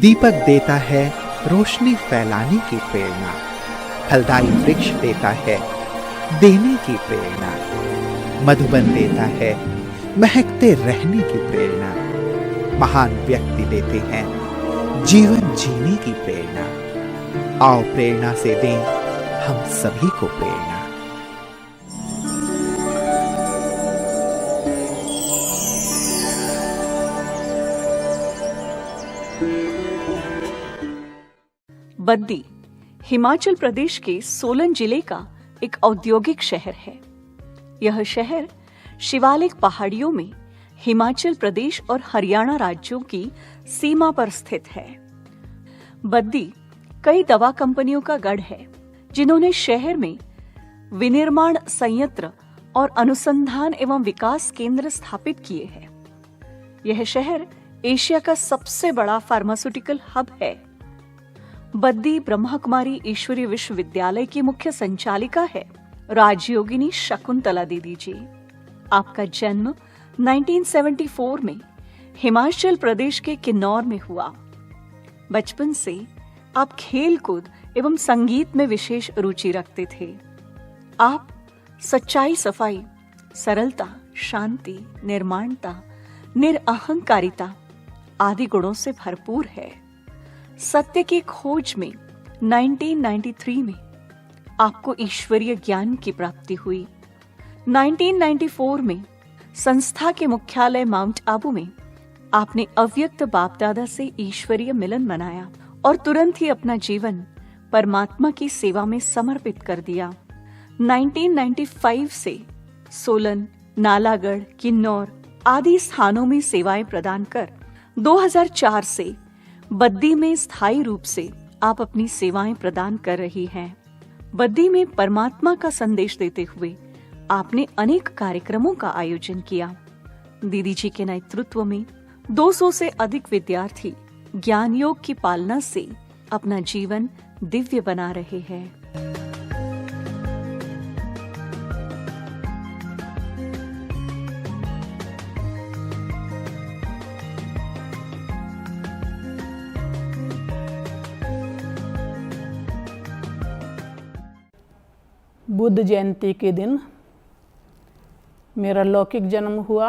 दीपक देता है रोशनी फैलाने की प्रेरणा, फलदायी वृक्ष देता है देने की प्रेरणा, मधुबन देता है महकते रहने की प्रेरणा, महान व्यक्ति देते हैं जीवन जीने की प्रेरणा। आओ प्रेरणा से दें हम सभी को प्रेरणा। बद्दी हिमाचल प्रदेश के सोलन जिले का एक औद्योगिक शहर है। यह शहर शिवालिक पहाड़ियों में हिमाचल प्रदेश और हरियाणा राज्यों की सीमा पर स्थित है। बद्दी कई दवा कंपनियों का गढ़ है, जिन्होंने शहर में विनिर्माण संयंत्र और अनुसंधान एवं विकास केंद्र स्थापित किए हैं। यह शहर एशिया का सबसे बड़ा फार्मास्यूटिकल हब है। बद्दी ब्रह्मा कुमारी ईश्वरीय विश्वविद्यालय की मुख्य संचालिका है राजयोगिनी शकुंतला दीदी जी। आपका जन्म 1974 में हिमाचल प्रदेश के किन्नौर में हुआ। बचपन से आप खेल कूद एवं संगीत में विशेष रुचि रखते थे। आप सच्चाई, सफाई, सरलता, शांति, निर्माणता, निरअहंकारिता आदि गुणों से भरपूर है। सत्य की खोज में 1993 में आपको ईश्वरीय ज्ञान की प्राप्ति हुई। 1994 में संस्था के मुख्यालय माउंट आबू में आपने अव्यक्त बाप दादा से ईश्वरीय मिलन मनाया और तुरंत ही अपना जीवन परमात्मा की सेवा में समर्पित कर दिया। 1995 से सोलन, नालागढ़, किन्नौर आदि स्थानों में सेवाएं प्रदान कर 2004 से बद्दी में स्थायी रूप से आप अपनी सेवाएं प्रदान कर रही हैं। बद्दी में परमात्मा का संदेश देते हुए आपने अनेक कार्यक्रमों का आयोजन किया। दीदी जी के नेतृत्व में 200 से अधिक विद्यार्थी ज्ञान योग की पालना से अपना जीवन दिव्य बना रहे हैं। बुद्ध जयंती के दिन मेरा लौकिक जन्म हुआ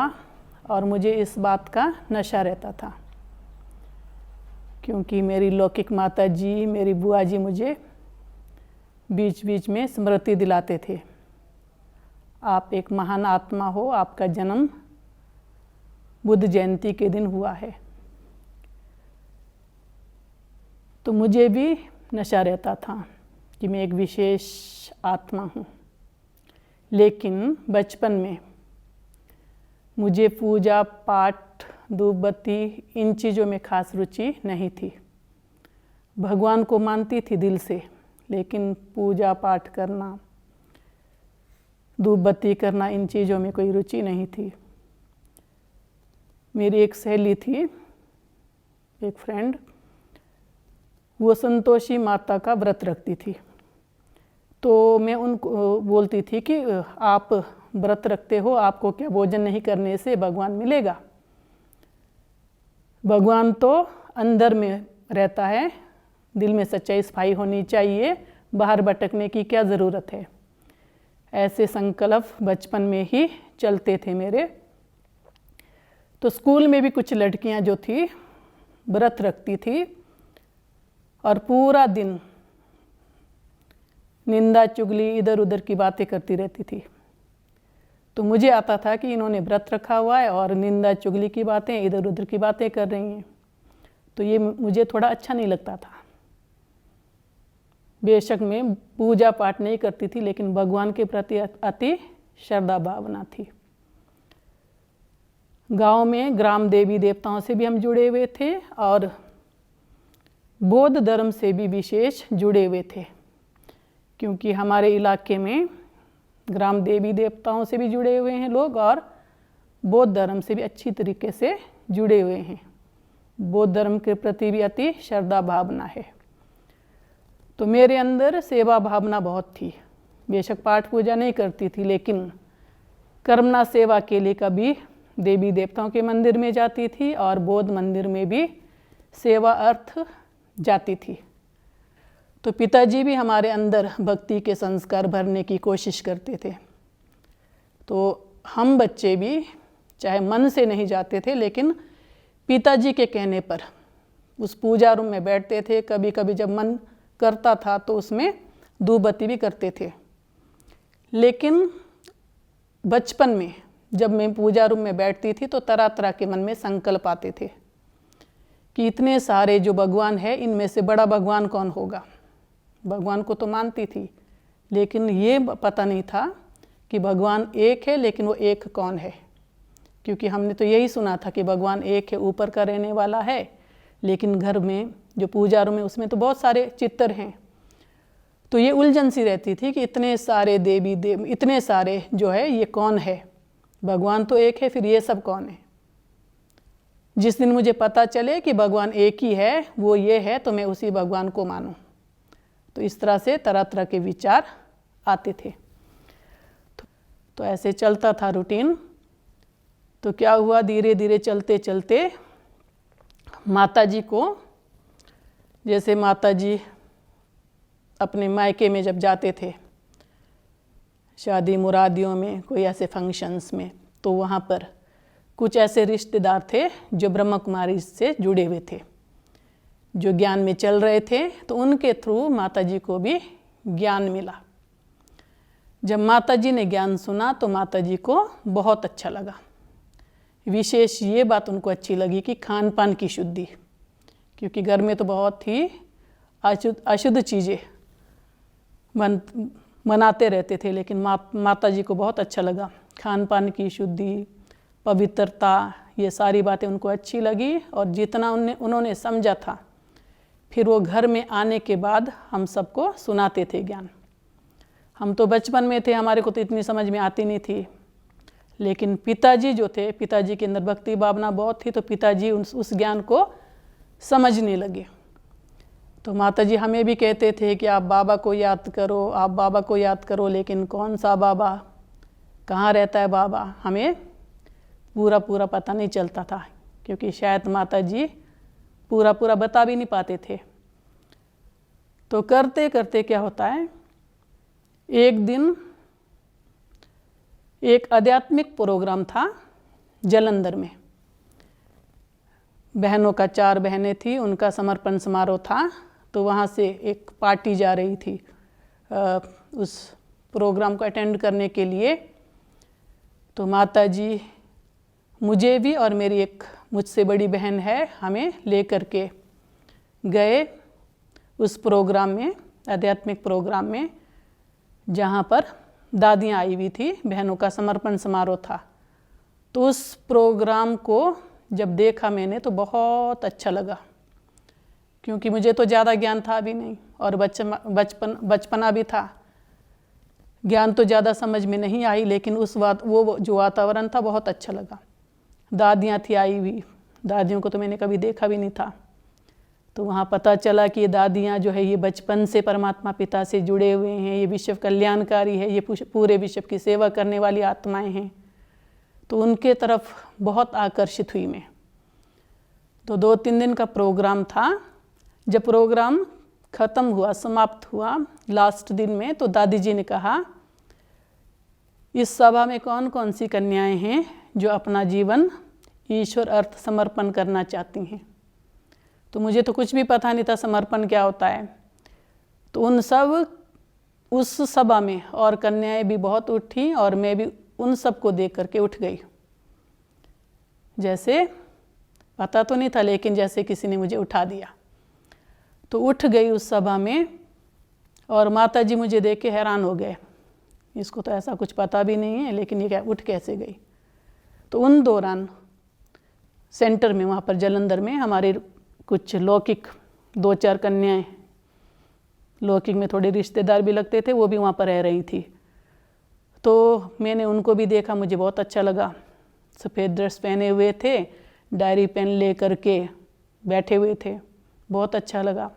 और मुझे इस बात का नशा रहता था, क्योंकि मेरी लौकिक माता जी, मेरी बुआ जी मुझे बीच बीच में स्मृति दिलाते थे, आप एक महान आत्मा हो, आपका जन्म बुद्ध जयंती के दिन हुआ है। तो मुझे भी नशा रहता था कि मैं एक विशेष आत्मा हूँ। लेकिन बचपन में मुझे पूजा पाठ, धूप बत्ती इन चीज़ों में खास रुचि नहीं थी। भगवान को मानती थी दिल से, लेकिन पूजा पाठ करना, धूप बत्ती करना इन चीज़ों में कोई रुचि नहीं थी। मेरी एक सहेली थी, एक फ्रेंड, वो संतोषी माता का व्रत रखती थी। तो मैं उनको बोलती थी कि आप व्रत रखते हो, आपको क्या भोजन नहीं करने से भगवान मिलेगा? भगवान तो अंदर में रहता है, दिल में सच्चाई सफाई होनी चाहिए, बाहर भटकने की क्या ज़रूरत है। ऐसे संकल्प बचपन में ही चलते थे मेरे। तो स्कूल में भी कुछ लड़कियां जो थी व्रत रखती थी और पूरा दिन निंदा चुगली इधर उधर की बातें करती रहती थी। तो मुझे आता था कि इन्होंने व्रत रखा हुआ है और निंदा चुगली की बातें, इधर उधर की बातें कर रही हैं। तो ये मुझे थोड़ा अच्छा नहीं लगता था। बेशक मैं पूजा पाठ नहीं करती थी, लेकिन भगवान के प्रति अति श्रद्धा भावना थी। गांव में ग्राम देवी देवताओं से भी हम जुड़े हुए थे और बौद्ध धर्म से भी विशेष जुड़े हुए थे, क्योंकि हमारे इलाके में ग्राम देवी देवताओं से भी जुड़े हुए हैं लोग और बौद्ध धर्म से भी अच्छी तरीके से जुड़े हुए हैं। बौद्ध धर्म के प्रति भी अति श्रद्धा भावना है। तो मेरे अंदर सेवा भावना बहुत थी। बेशक पाठ पूजा नहीं करती थी, लेकिन कर्मना सेवा के लिए कभी देवी देवताओं के मंदिर में जाती थी और बौद्ध मंदिर में भी सेवा अर्थ जाती थी। तो पिताजी भी हमारे अंदर भक्ति के संस्कार भरने की कोशिश करते थे। तो हम बच्चे भी चाहे मन से नहीं जाते थे, लेकिन पिताजी के कहने पर उस पूजा रूम में बैठते थे। कभी कभी जब मन करता था तो उसमें धूप बत्ती भी करते थे। लेकिन बचपन में जब मैं पूजा रूम में बैठती थी तो तरह तरह के मन में संकल्प आते थे कि इतने सारे जो भगवान है, इनमें से बड़ा भगवान कौन होगा। भगवान को तो मानती थी, लेकिन ये पता नहीं था कि भगवान एक है, लेकिन वो एक कौन है। क्योंकि हमने तो यही सुना था कि भगवान एक है, ऊपर का रहने वाला है, लेकिन घर में जो पूजा रूम है उसमें तो बहुत सारे चित्र हैं। तो ये उलझन सी रहती थी कि इतने सारे देवी देव, इतने सारे जो है, ये कौन है। भगवान तो एक है, फिर ये सब कौन है। जिस दिन मुझे पता चले कि भगवान एक ही है, वो ये है, तो मैं उसी भगवान को मानूं। तो इस तरह से तरह तरह के विचार आते थे। तो ऐसे चलता था रूटीन। तो क्या हुआ, धीरे धीरे चलते चलते माता जी को, जैसे माता जी अपने मायके में जब जाते थे, शादी मुरादियों में, कोई ऐसे फंक्शंस में, तो वहाँ पर कुछ ऐसे रिश्तेदार थे जो ब्रह्म कुमारी से जुड़े हुए थे, जो ज्ञान में चल रहे थे। तो उनके थ्रू माता जी को भी ज्ञान मिला। जब माता जी ने ज्ञान सुना तो माता जी को बहुत अच्छा लगा। विशेष ये बात उनको अच्छी लगी कि खान पान की शुद्धि, क्योंकि घर में तो बहुत ही अशुद्ध चीज़ें बनाते रहते थे, लेकिन माता जी को बहुत अच्छा लगा। खान पान की शुद्धि, पवित्रता, ये सारी बातें उनको अच्छी लगी। और जितना उन्होंने समझा था, फिर वो घर में आने के बाद हम सबको सुनाते थे ज्ञान। हम तो बचपन में थे, हमारे को तो इतनी समझ में आती नहीं थी, लेकिन पिताजी जो थे, पिताजी के अंदर भक्ति भावना बहुत थी, तो पिताजी उस ज्ञान को समझने लगे। तो माताजी हमें भी कहते थे कि आप बाबा को याद करो, आप बाबा को याद करो, लेकिन कौन सा बाबा, कहाँ रहता है बाबा, हमें पूरा पूरा पता नहीं चलता था, क्योंकि शायद माताजी पूरा पूरा बता भी नहीं पाते थे। तो करते करते क्या होता है, एक दिन एक आध्यात्मिक प्रोग्राम था जालंधर में। बहनों का 4 बहनें थी, उनका समर्पण समारोह था। तो वहाँ से एक पार्टी जा रही थी उस प्रोग्राम को अटेंड करने के लिए। तो माताजी मुझे भी और मेरी एक मुझसे बड़ी बहन है, हमें लेकर के गए उस प्रोग्राम में, आध्यात्मिक प्रोग्राम में, जहाँ पर दादियाँ आई हुई थी, बहनों का समर्पण समारोह था। तो उस प्रोग्राम को जब देखा मैंने तो बहुत अच्छा लगा, क्योंकि मुझे तो ज़्यादा ज्ञान था भी नहीं और बचपना भी था। ज्ञान तो ज़्यादा समझ में नहीं आई, लेकिन वो जो वातावरण था बहुत अच्छा लगा। दादियाँ थी आई हुई, दादियों को तो मैंने कभी देखा भी नहीं था। तो वहाँ पता चला कि ये दादियाँ जो है, ये बचपन से परमात्मा पिता से जुड़े हुए हैं, ये विश्व कल्याणकारी है, ये पूरे विश्व की सेवा करने वाली आत्माएं हैं। तो उनके तरफ बहुत आकर्षित हुई मैं। तो 2-3 दिन का प्रोग्राम था। जब प्रोग्राम ख़त्म हुआ, समाप्त हुआ, लास्ट दिन में, तो दादी जी ने कहा, इस सभा में कौन कौन सी कन्याएं हैं जो अपना जीवन ईश्वर अर्थ समर्पण करना चाहती हैं। तो मुझे तो कुछ भी पता नहीं था समर्पण क्या होता है। तो उस सभा में और कन्याएं भी बहुत उठी, और मैं भी उन सब को देख करके उठ गई। जैसे पता तो नहीं था, लेकिन जैसे किसी ने मुझे उठा दिया। तो उठ गई उस सभा में, और माता जी मुझे देख के हैरान हो गए, इसको तो ऐसा कुछ पता भी नहीं है, लेकिन ये उठ कैसे गई। तो उन दौरान सेंटर में, वहाँ पर जालंधर में, हमारे कुछ लौकिक 2-4 कन्याएं, लौकिक में थोड़े रिश्तेदार भी लगते थे, वो भी वहाँ पर रह रही थी। तो मैंने उनको भी देखा, मुझे बहुत अच्छा लगा। सफ़ेद ड्रेस पहने हुए थे, डायरी पेन ले करके बैठे हुए थे, बहुत अच्छा लगा।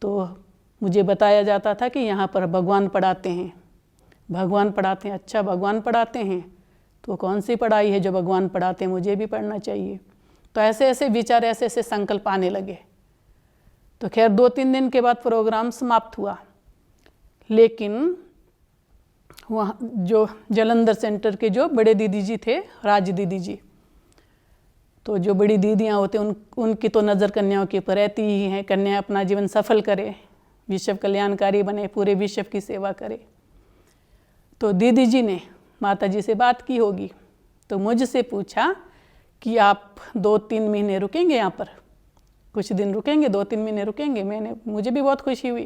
तो मुझे बताया जाता था कि यहाँ पर भगवान पढ़ाते हैं, भगवान पढ़ाते हैं। अच्छा, भगवान पढ़ाते हैं, तो कौन सी पढ़ाई है जो भगवान पढ़ाते हैं, मुझे भी पढ़ना चाहिए। तो ऐसे ऐसे विचार, ऐसे ऐसे संकल्प आने लगे। तो खैर 2-3 दिन के बाद प्रोग्राम समाप्त हुआ, लेकिन वहाँ जो जलंधर सेंटर के जो बड़े दीदी जी थे, राज दीदी जी, तो जो बड़ी दीदियाँ होते उनकी तो नज़र कन्याओं के ऊपर रहती ही हैं, कन्या अपना जीवन सफल करे, विश्व कल्याणकारी बने, पूरे विश्व की सेवा करे। तो दीदी जी ने माता जी से बात की होगी, तो मुझसे पूछा कि आप 2-3 महीने रुकेंगे यहाँ पर, कुछ दिन रुकेंगे, 2-3 महीने रुकेंगे। मुझे भी बहुत खुशी हुई,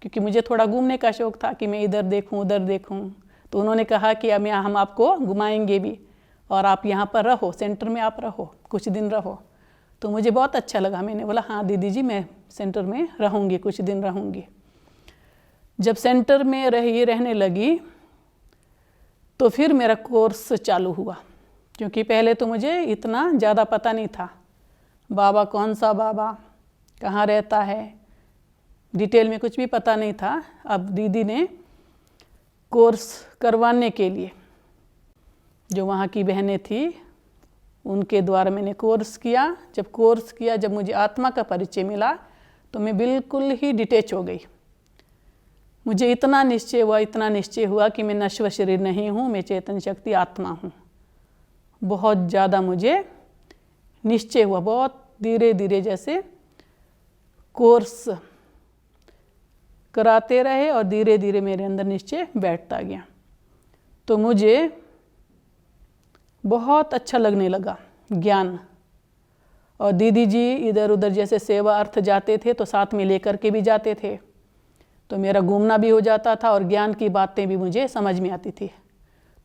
क्योंकि मुझे थोड़ा घूमने का शौक़ था कि मैं इधर देखूं उधर देखूं। तो उन्होंने कहा कि अब यहाँ हम आपको घुमाएंगे भी, और आप यहाँ पर रहो, सेंटर में आप रहो, कुछ दिन रहो। तो मुझे बहुत अच्छा लगा। मैंने बोला हाँ दीदी जी, मैं सेंटर में रहूँगी, कुछ दिन रहूँगी। जब सेंटर में रहने लगी तो फिर मेरा कोर्स चालू हुआ, क्योंकि पहले तो मुझे इतना ज़्यादा पता नहीं था, बाबा कौन सा बाबा, कहाँ रहता है, डिटेल में कुछ भी पता नहीं था। अब दीदी ने कोर्स करवाने के लिए, जो वहाँ की बहनें थी उनके द्वारा मैंने कोर्स किया। जब कोर्स किया, जब मुझे आत्मा का परिचय मिला, तो मैं बिल्कुल ही डिटैच हो गई। मुझे इतना निश्चय हुआ कि मैं नश्वर शरीर नहीं हूँ, मैं चेतन शक्ति आत्मा हूँ। बहुत ज़्यादा मुझे निश्चय हुआ, बहुत धीरे धीरे जैसे कोर्स कराते रहे और धीरे धीरे मेरे अंदर निश्चय बैठता गया। तो मुझे बहुत अच्छा लगने लगा ज्ञान। और दीदी जी इधर उधर जैसे सेवा अर्थ जाते थे तो साथ में लेकर के भी जाते थे, तो मेरा घूमना भी हो जाता था और ज्ञान की बातें भी मुझे समझ में आती थी।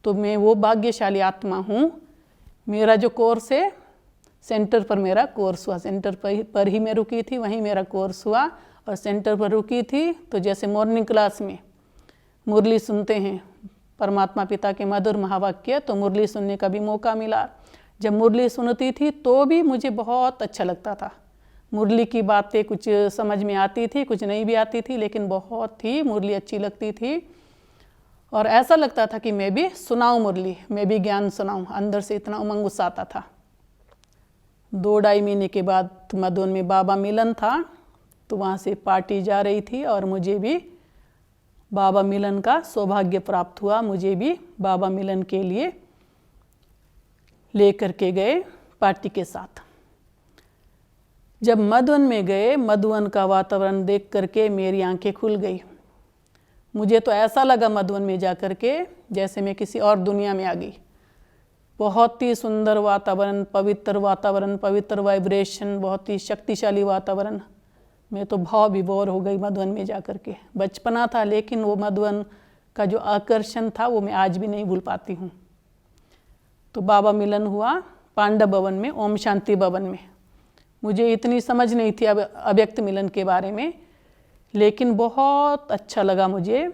तो मैं वो भाग्यशाली आत्मा हूँ। मेरा जो कोर्स है, सेंटर पर मेरा कोर्स हुआ, सेंटर पर ही मैं रुकी थी, वहीं मेरा कोर्स हुआ और सेंटर पर रुकी थी। तो जैसे मॉर्निंग क्लास में मुरली सुनते हैं परमात्मा पिता के मधुर महावाक्य, तो मुरली सुनने का भी मौका मिला। जब मुरली सुनती थी तो भी मुझे बहुत अच्छा लगता था। मुरली की बातें कुछ समझ में आती थी, कुछ नहीं भी आती थी, लेकिन बहुत ही मुरली अच्छी लगती थी। और ऐसा लगता था कि मैं भी सुनाऊं मुरली, मैं भी ज्ञान सुनाऊं। अंदर से इतना उमंग उत्साह आता था। 2-2.5 महीने के बाद मधुबन में बाबा मिलन था, तो वहाँ से पार्टी जा रही थी और मुझे भी बाबा मिलन का सौभाग्य प्राप्त हुआ। मुझे भी बाबा मिलन के लिए लेकर के गए पार्टी के साथ। जब मधुबन में गए, मधुबन का वातावरण देख करके मेरी आंखें खुल गई। मुझे तो ऐसा लगा मधुबन में जा कर के जैसे मैं किसी और दुनिया में आ गई। बहुत ही सुंदर वातावरण, पवित्र वाइब्रेशन, बहुत ही शक्तिशाली वातावरण। मैं तो भाव विभोर हो गई मधुबन में जा कर के। बचपना था, लेकिन वो मधुबन का जो आकर्षण था वो मैं आज भी नहीं भूल पाती हूँ। तो बाबा मिलन हुआ पांडव भवन में, ओम शांति भवन में। मुझे इतनी समझ नहीं थी अव्यक्त मिलन के बारे में, लेकिन बहुत अच्छा लगा मुझे।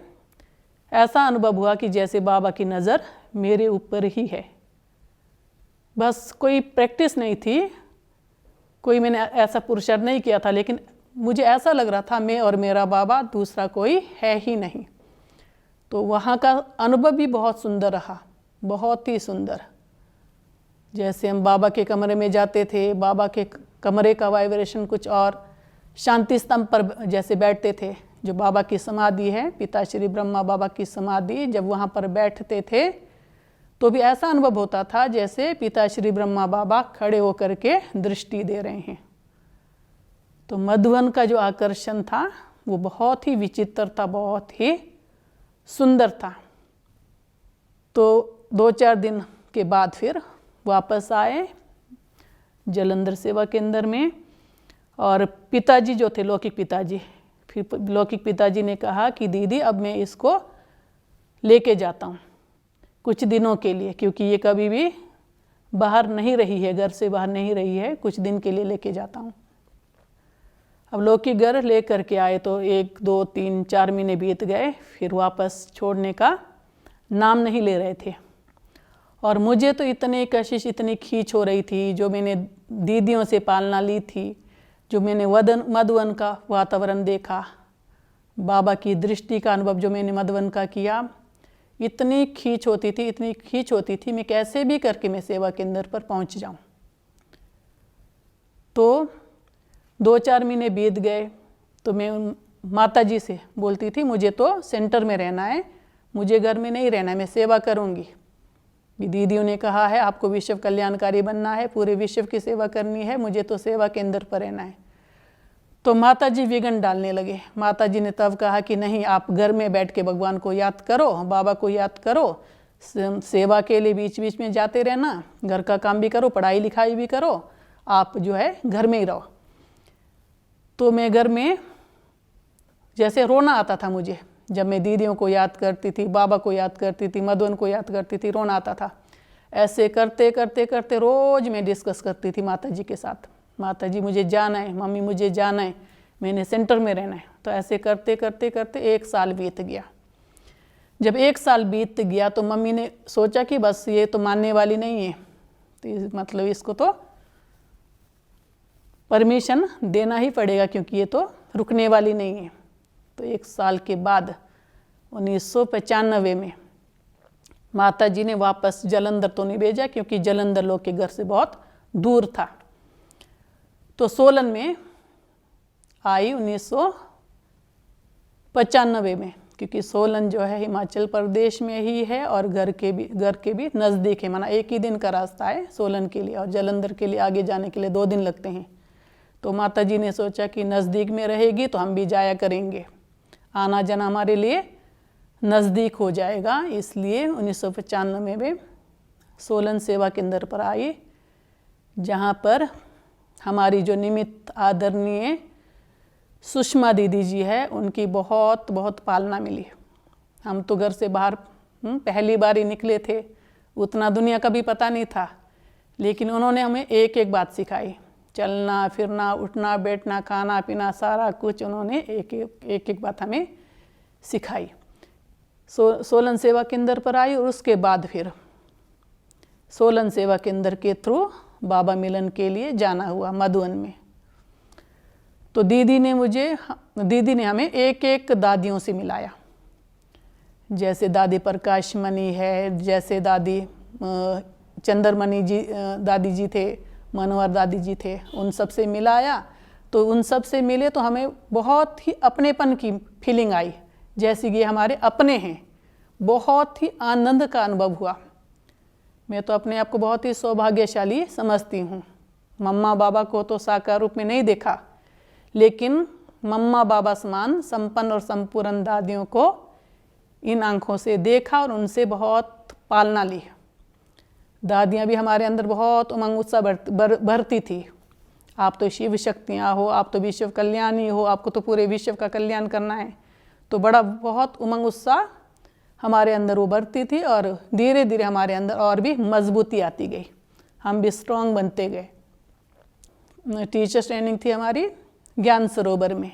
ऐसा अनुभव हुआ कि जैसे बाबा की नज़र मेरे ऊपर ही है। बस कोई प्रैक्टिस नहीं थी, कोई मैंने ऐसा पुरुषार्थ नहीं किया था, लेकिन मुझे ऐसा लग रहा था मैं और मेरा बाबा, दूसरा कोई है ही नहीं। तो वहाँ का अनुभव भी बहुत सुंदर रहा, बहुत ही सुंदर। जैसे हम बाबा के कमरे में जाते थे, बाबा के कमरे का वाइब्रेशन कुछ और, शांति स्तंभ पर जैसे बैठते थे, जो बाबा की समाधि है, पिता श्री ब्रह्मा बाबा की समाधि, जब वहाँ पर बैठते थे तो भी ऐसा अनुभव होता था जैसे पिता श्री ब्रह्मा बाबा खड़े होकर के दृष्टि दे रहे हैं। तो मधुबन का जो आकर्षण था वो बहुत ही विचित्र था, बहुत ही सुंदर था। तो 2-4 दिन के बाद फिर वापस आए जलंधर सेवा केंद्र में, और पिताजी जो थे, लौकिक पिताजी, फिर लौकिक पिताजी ने कहा कि दीदी अब मैं इसको लेके जाता हूँ कुछ दिनों के लिए, क्योंकि ये कभी भी बाहर नहीं रही है, घर से बाहर नहीं रही है, कुछ दिन के लिए लेके जाता हूँ। अब लौकिक घर ले करके आए तो 1, 2, 3, 4 महीने बीत गए, फिर वापस छोड़ने का नाम नहीं ले रहे थे। और मुझे तो इतनी कशिश, इतनी खींच हो रही थी, जो मैंने दीदियों से पालना ली थी, जो मैंने मधुबन का वातावरण देखा, बाबा की दृष्टि का अनुभव जो मैंने मधुबन का किया, इतनी खींच होती थी, मैं कैसे भी करके मैं सेवा केंद्र पर पहुंच जाऊं। तो 2-4 महीने बीत गए तो मैं उन माता जी से बोलती थी मुझे तो सेंटर में रहना है, मुझे घर में नहीं रहना है, मैं सेवा करूँगी। दीदियों ने कहा है आपको विश्व कल्याणकारी बनना है, पूरे विश्व की सेवा करनी है, मुझे तो सेवा केंद्र पर रहना है। तो माता जी विघ्न डालने लगे। माता जी ने तब कहा कि नहीं, आप घर में बैठ के भगवान को याद करो, बाबा को याद करो, सेवा के लिए बीच बीच में जाते रहना, घर का काम भी करो, पढ़ाई लिखाई भी करो, आप जो है घर में ही रहो। तो मैं घर में जैसे रोना आता था मुझे, जब मैं दीदियों को याद करती थी, बाबा को याद करती थी, मधुवन को याद करती थी, रोना आता था। ऐसे करते करते करते रोज मैं डिस्कस करती थी माता जी के साथ, माता जी मुझे जाना है, मम्मी मुझे जाना है, मैंने सेंटर में रहना है। तो ऐसे करते करते करते 1 साल बीत गया। जब 1 साल बीत गया तो मम्मी ने सोचा कि बस ये तो मानने वाली नहीं है, तो मतलब इसको तो परमिशन देना ही पड़ेगा क्योंकि ये तो रुकने वाली नहीं है। तो 1 साल के बाद 1995 में माता जी ने वापस जलंधर तो नहीं भेजा क्योंकि जलंधर लोग के घर से बहुत दूर था। तो सोलन में आई 1995 में, क्योंकि सोलन जो है हिमाचल प्रदेश में ही है और घर के भी नज़दीक है, माना 1 ही दिन का रास्ता है सोलन के लिए, और जलंधर के लिए आगे जाने के लिए 2 दिन लगते हैं। तो माता जी ने सोचा कि नज़दीक में रहेगी तो हम भी जाया करेंगे, आना जाना हमारे लिए नज़दीक हो जाएगा। इसलिए 1995 में सोलन सेवा केंद्र पर आई, जहाँ पर हमारी जो निमित्त आदरणीय सुषमा दीदी जी है, उनकी बहुत बहुत पालना मिली। हम तो घर से बाहर पहली बार ही निकले थे, उतना दुनिया का भी पता नहीं था, लेकिन उन्होंने हमें एक एक बात सिखाई, चलना फिरना, उठना बैठना, खाना पीना, सारा कुछ उन्होंने एक एक बात हमें सिखाई। सोलन सेवा केंद्र पर आई और उसके बाद फिर सोलन सेवा केंद्र के थ्रू बाबा मिलन के लिए जाना हुआ मधुवन में। तो दीदी ने हमें एक एक दादियों से मिलाया, जैसे दादी प्रकाश मणि है, जैसे दादी चंद्रमणि जी दादी जी थे, मनोहर दादी जी थे, उन सब से मिलाया। तो उन सब से मिले तो हमें बहुत ही अपनेपन की फीलिंग आई, जैसे कि हमारे अपने हैं। बहुत ही आनंद का अनुभव हुआ। मैं तो अपने आप को बहुत ही सौभाग्यशाली समझती हूँ। मम्मा बाबा को तो साकार रूप में नहीं देखा, लेकिन मम्मा बाबा समान संपन्न और संपूर्ण दादियों को इन आंखों से देखा और उनसे बहुत पालना ली। दादियाँ भी हमारे अंदर बहुत उमंग उत्साह भरती थी। आप तो शिव शक्तियाँ हो, आप तो विश्व कल्याणी हो, आपको तो पूरे विश्व का कल्याण करना है। तो बहुत उमंग उत्साह हमारे अंदर उभरती थी और धीरे धीरे हमारे अंदर और भी मजबूती आती गई, हम भी स्ट्रांग बनते गए। टीचर्स ट्रेनिंग थी हमारी ज्ञान सरोवर में,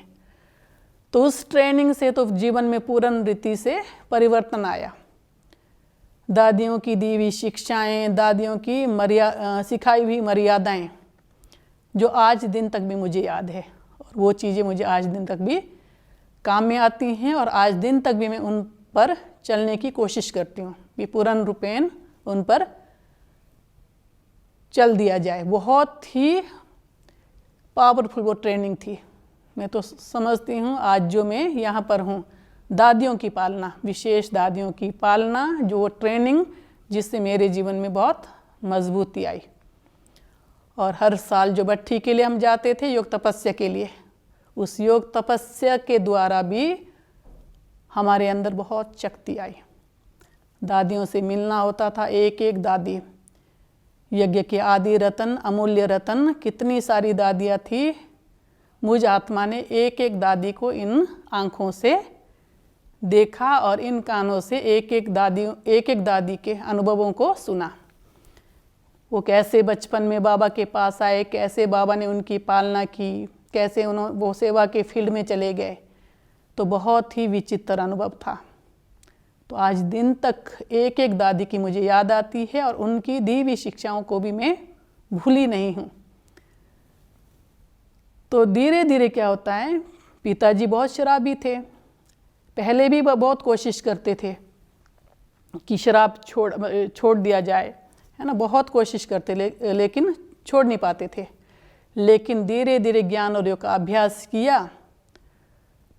तो उस ट्रेनिंग से तो जीवन में पूर्ण रीति से परिवर्तन आया। दादियों की दी हुई शिक्षाएं, दादियों की सिखाई हुई मर्यादाएं जो आज दिन तक भी मुझे याद है, और वो चीज़ें मुझे आज दिन तक भी काम में आती हैं, और आज दिन तक भी मैं उन पर चलने की कोशिश करती हूँ कि पूर्ण रूपेण उन पर चल दिया जाए। बहुत ही पावरफुल वो ट्रेनिंग थी। मैं तो समझती हूँ आज जो मैं यहाँ पर हूँ, दादियों की पालना, विशेष दादियों की पालना, जो वो ट्रेनिंग जिससे मेरे जीवन में बहुत मजबूती आई। और हर साल जो भट्ठी के लिए हम जाते थे योग तपस्या के लिए, उस योग तपस्या के द्वारा भी हमारे अंदर बहुत शक्ति आई। दादियों से मिलना होता था, एक एक दादी, यज्ञ के आदि रतन, अमूल्य रतन, कितनी सारी दादियाँ थी। मुझ आत्मा ने एक एक दादी को इन आँखों से देखा और इन कानों से एक एक दादी के अनुभवों को सुना। वो कैसे बचपन में बाबा के पास आए, कैसे बाबा ने उनकी पालना की, कैसे वो सेवा के फील्ड में चले गए। तो बहुत ही विचित्र अनुभव था। तो आज दिन तक एक एक दादी की मुझे याद आती है और उनकी दी हुई शिक्षाओं को भी मैं भूली नहीं हूँ। तो धीरे धीरे क्या होता है, पिताजी बहुत शराबी थे, पहले भी बहुत कोशिश करते थे कि शराब छोड़ दिया जाए, है ना, बहुत कोशिश करते लेकिन छोड़ नहीं पाते थे। लेकिन धीरे धीरे ज्ञान और योग का अभ्यास किया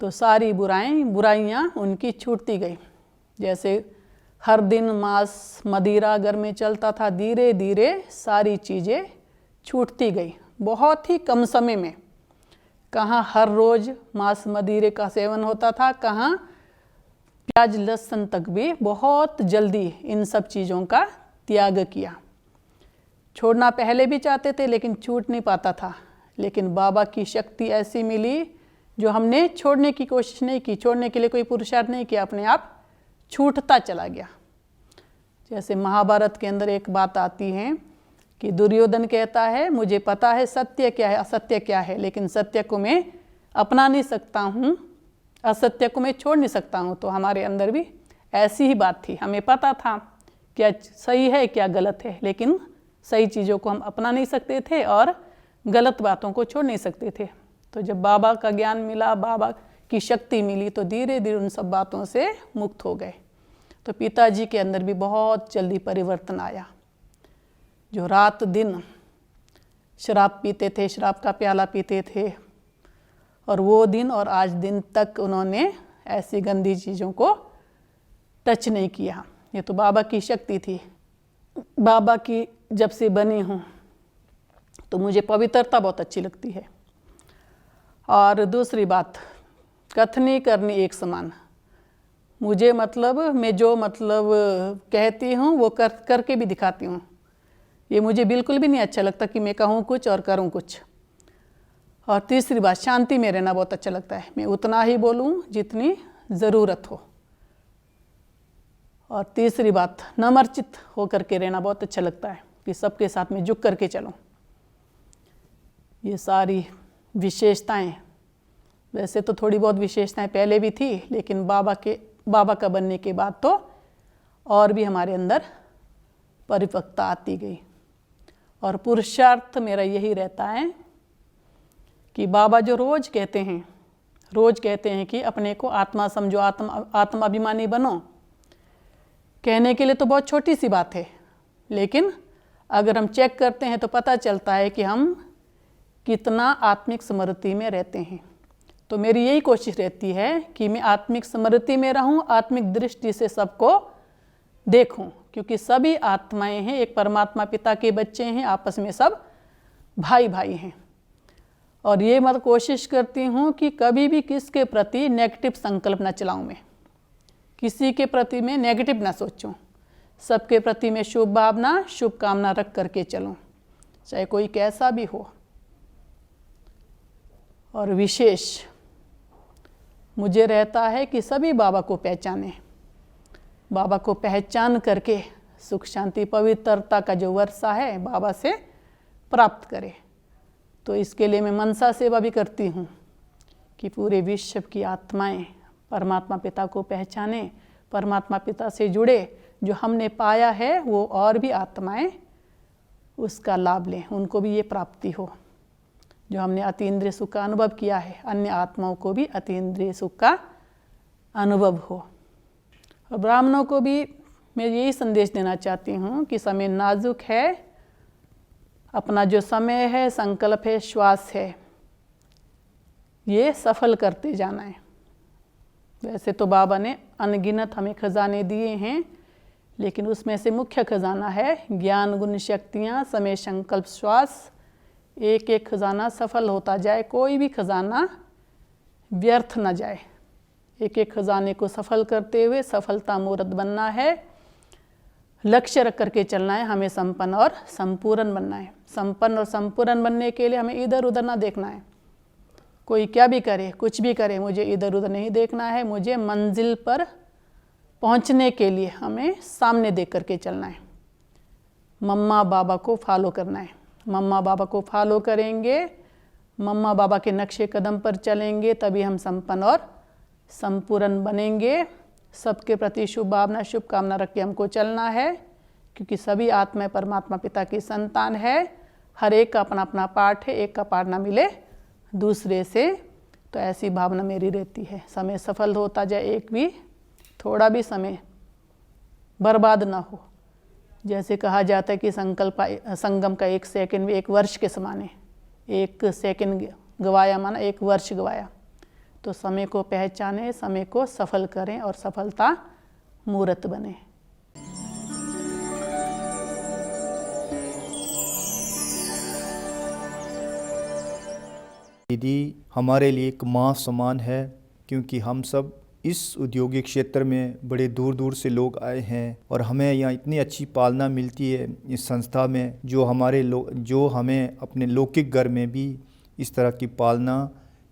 तो सारी बुराइयाँ उनकी छूटती गई। जैसे हर दिन मांस मदिरा घर में चलता था, धीरे धीरे सारी चीज़ें छूटती गई बहुत ही कम समय में। कहाँ हर रोज़ मांस मदिरे का सेवन होता था, कहाँ प्याज लहसुन तक भी बहुत जल्दी इन सब चीज़ों का त्याग किया। छोड़ना पहले भी चाहते थे लेकिन छूट नहीं पाता था। लेकिन बाबा की शक्ति ऐसी मिली जो हमने छोड़ने की कोशिश नहीं की, छोड़ने के लिए कोई पुरुषार्थ नहीं किया, अपने आप छूटता चला गया। जैसे महाभारत के अंदर एक बात आती है कि दुर्योधन कहता है मुझे पता है सत्य क्या है असत्य क्या है, लेकिन सत्य को मैं अपना नहीं सकता हूँ, असत्य को मैं छोड़ नहीं सकता हूँ। तो हमारे अंदर भी ऐसी ही बात थी, हमें पता था क्या सही है क्या गलत है, लेकिन सही चीज़ों को हम अपना नहीं सकते थे और गलत बातों को छोड़ नहीं सकते थे। तो जब बाबा का ज्ञान मिला, बाबा की शक्ति मिली, तो धीरे धीरे उन सब बातों से मुक्त हो गए। तो पिताजी के अंदर भी बहुत जल्दी परिवर्तन आया। जो रात दिन शराब पीते थे, शराब का प्याला पीते थे, और वो दिन और आज दिन तक उन्होंने ऐसी गंदी चीज़ों को टच नहीं किया। ये तो बाबा की शक्ति थी। बाबा की जब से बनी हूँ तो मुझे पवित्रता बहुत अच्छी लगती है। और दूसरी बात, कथनी करनी एक समान। मुझे मैं जो कहती हूँ वो करके भी दिखाती हूँ। ये मुझे बिल्कुल भी नहीं अच्छा लगता कि मैं कहूँ कुछ और करूँ कुछ। और तीसरी बात, शांति में रहना बहुत अच्छा लगता है। मैं उतना ही बोलूँ जितनी ज़रूरत हो। और तीसरी बात, नम्रचित होकर के रहना बहुत अच्छा लगता है कि सबके साथ में झुक करके चलूं। ये सारी विशेषताएं, वैसे तो थोड़ी बहुत विशेषताएं पहले भी थी, लेकिन बाबा का बनने के बाद तो और भी हमारे अंदर परिपक्वता आती गई। और पुरुषार्थ मेरा यही रहता है कि बाबा जो रोज़ कहते हैं कि अपने को आत्मा समझो, आत्माभिमानी बनो। कहने के लिए तो बहुत छोटी सी बात है, लेकिन अगर हम चेक करते हैं तो पता चलता है कि हम कितना आत्मिक स्मृति में रहते हैं। तो मेरी यही कोशिश रहती है कि मैं आत्मिक स्मृति में रहूं, आत्मिक दृष्टि से सबको देखूं, क्योंकि सभी आत्माएं हैं, एक परमात्मा पिता के बच्चे हैं, आपस में सब भाई भाई हैं। और ये मत कोशिश करती हूँ कि कभी भी किसके प्रति नेगेटिव संकल्प न चलाऊं। मैं किसी के प्रति मैं नेगेटिव ना सोचूं, सबके प्रति मैं शुभ भावना शुभ कामना रख करके चलूं, चाहे कोई कैसा भी हो। और विशेष मुझे रहता है कि सभी बाबा को पहचाने, बाबा को पहचान करके सुख शांति पवित्रता का जो वर्षा है बाबा से प्राप्त करे। तो इसके लिए मैं मनसा सेवा भी करती हूँ कि पूरे विश्व की आत्माएं परमात्मा पिता को पहचाने, परमात्मा पिता से जुड़े, जो हमने पाया है वो और भी आत्माएं उसका लाभ लें, उनको भी ये प्राप्ति हो। जो हमने अतीन्द्रिय सुख का अनुभव किया है, अन्य आत्माओं को भी अतीन्द्रिय सुख का अनुभव हो। और ब्राह्मणों को भी मैं यही संदेश देना चाहती हूँ कि समय नाजुक है, अपना जो समय है, संकल्प है, श्वास है, ये सफल करते जाना है। वैसे तो बाबा ने अनगिनत हमें खजाने दिए हैं, लेकिन उसमें से मुख्य खजाना है ज्ञान गुण शक्तियाँ, समय संकल्प श्वास। एक एक खजाना सफल होता जाए, कोई भी खजाना व्यर्थ न जाए। एक एक खजाने को सफल करते हुए सफलता मूर्त बनना है, लक्ष्य रख करके चलना है। हमें संपन्न और संपूर्ण बनना है। संपन्न और संपूर्ण बनने के लिए हमें इधर उधर ना देखना है। कोई क्या भी करे, कुछ भी करे, मुझे इधर उधर नहीं देखना है। मुझे मंजिल पर पहुंचने के लिए हमें सामने देख करके चलना है। मम्मा बाबा को फॉलो करना है। मम्मा बाबा को फॉलो करेंगे, मम्मा बाबा के नक्शे कदम पर चलेंगे, तभी हम संपन्न और संपूर्ण बनेंगे। सबके प्रति शुभ भावना शुभ कामना रख के हमको चलना है, क्योंकि सभी आत्माएं परमात्मा पिता की संतान है। हर एक का अपना अपना पार्ट है, एक का पार्ट ना मिले दूसरे से। तो ऐसी भावना मेरी रहती है। समय सफल होता जाए, एक भी थोड़ा भी समय बर्बाद ना हो। जैसे कहा जाता है कि संगम का एक सेकंड भी एक वर्ष के समान है। एक सेकंड गवाया माना एक वर्ष गवाया। तो समय को पहचाने, समय को सफल करें और सफलता मूर्त बने। दीदी हमारे लिए एक माँ समान है, क्योंकि हम सब इस औद्योगिक क्षेत्र में बड़े दूर दूर से लोग आए हैं और हमें यहाँ इतनी अच्छी पालना मिलती है इस संस्था में, जो हमें अपने लौकिक घर में भी इस तरह की पालना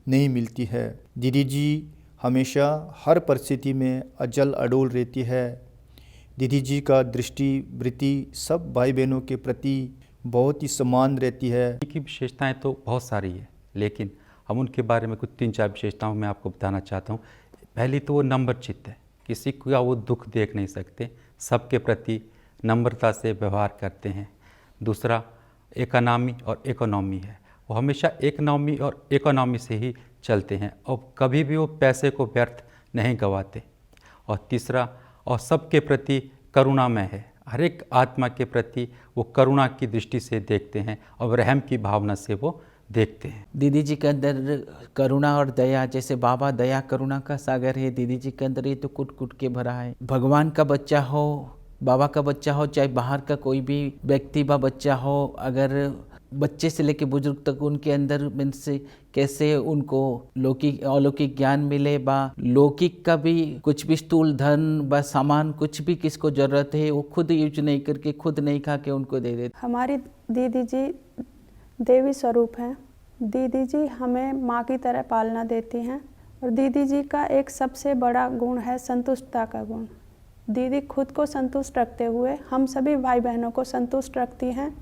नहीं मिलती है। दीदी जी हमेशा हर परिस्थिति में अजल अडोल रहती है। दीदी जी का दृष्टि वृत्ति सब भाई बहनों के प्रति बहुत ही समान रहती है। की विशेषताएं तो बहुत सारी है, लेकिन हम उनके बारे में कुछ 3-4 विशेषताओं में आपको बताना चाहता हूँ। पहली तो वो नम्र चित्त है, किसी का वो दुख देख नहीं सकते, सबके प्रति नम्रता से व्यवहार करते हैं। दूसरा इकोनॉमी और इकोनॉमी है, वो हमेशा इकोनॉमी और इकोनॉमी से ही चलते हैं और कभी भी वो पैसे को व्यर्थ नहीं गंवाते। और तीसरा और सबके प्रति करुणामय है, हर एक आत्मा के प्रति वो करुणा की दृष्टि से देखते हैं और रहम की भावना से वो देखते हैं। दीदी जी के अंदर करुणा और दया, जैसे बाबा दया करुणा का सागर है, दीदी जी के अंदर ये तो कुट कुट के भरा है। भगवान का बच्चा हो, बाबा का बच्चा हो, चाहे बाहर का कोई भी व्यक्ति बा बच्चा हो, अगर बच्चे से लेके बुजुर्ग तक उनके अंदर से कैसे उनको लौकिक अलौकिक ज्ञान मिले, बा लौकिक का भी कुछ भी स्थूल धन बा सामान कुछ भी किसको जरूरत है वो खुद यूज नहीं करके, खुद नहीं खा के उनको दे देते। हमारी दीदी जी देवी स्वरूप हैं। दीदी जी हमें माँ की तरह पालना देती हैं और दीदी जी का एक सबसे बड़ा गुण है संतुष्टता का गुण। दीदी खुद को संतुष्ट रखते हुए हम सभी भाई बहनों को संतुष्ट रखती हैं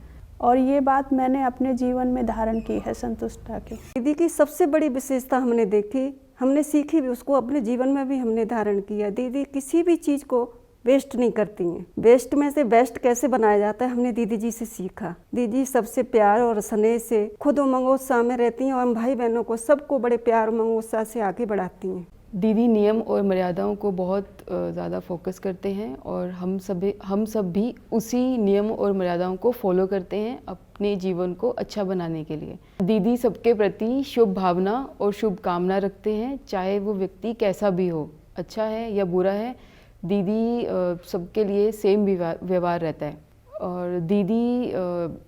और ये बात मैंने अपने जीवन में धारण की है संतुष्टता की। दीदी की सबसे बड़ी विशेषता हमने देखी, हमने सीखी भी, उसको अपने जीवन में भी हमने धारण किया। दीदी किसी भी चीज़ को वेस्ट नहीं करती हैं। वेस्ट में से बेस्ट कैसे बनाया जाता है हमने दीदी जी से सीखा। दीदी सबसे प्यार और स्नेह से खुद उमंग उत्साह में रहती हैं और हम भाई बहनों को सबको बड़े प्यार उमंग उत्साह से आगे बढ़ाती हैं। दीदी नियम और मर्यादाओं को बहुत ज़्यादा फोकस करते हैं और हम सब भी उसी नियम और मर्यादाओं को फॉलो करते हैं अपने जीवन को अच्छा बनाने के लिए। दीदी सबके प्रति शुभ भावना और शुभ कामना रखते हैं, चाहे वो व्यक्ति कैसा भी हो, अच्छा है या बुरा है, दीदी सबके लिए सेम व्यवहार रहता है। और दीदी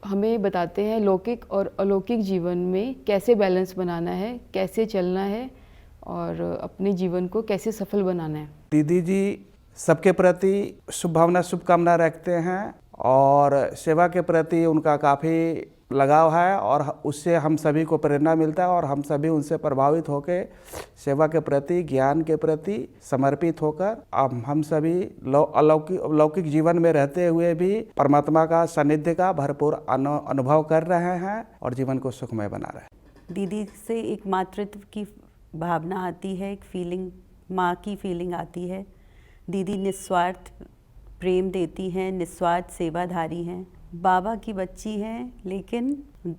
हमें बताते हैं लौकिक और अलौकिक जीवन में कैसे बैलेंस बनाना है, कैसे चलना है और अपने जीवन को कैसे सफल बनाना है। दीदी जी सबके प्रति शुभ भावना शुभकामना रखते हैं और सेवा के प्रति उनका काफ़ी लगाव है और उससे हम सभी को प्रेरणा मिलता है और हम सभी उनसे प्रभावित होकर सेवा के प्रति, ज्ञान के प्रति समर्पित होकर अब हम सभी लौकिक जीवन में रहते हुए भी परमात्मा का सानिध्य का भरपूर अनुभव कर रहे हैं और जीवन को सुखमय बना रहे हैं। दीदी से एक मातृत्व की भावना आती है, एक फीलिंग, माँ की फीलिंग आती है। दीदी निस्वार्थ प्रेम देती हैं, निस्वार्थ सेवाधारी हैं, बाबा की बच्ची हैं, लेकिन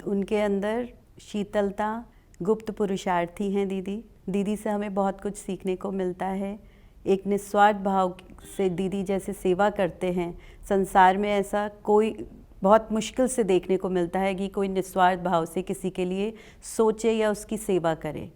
उनके अंदर शीतलता, गुप्त पुरुषार्थी हैं दीदी। दीदी से हमें बहुत कुछ सीखने को मिलता है। एक निस्वार्थ भाव से दीदी जैसे सेवा करते हैं, संसार में ऐसा कोई बहुत मुश्किल से देखने को मिलता है कि कोई निस्वार्थ भाव से किसी के लिए सोचे या उसकी सेवा करे।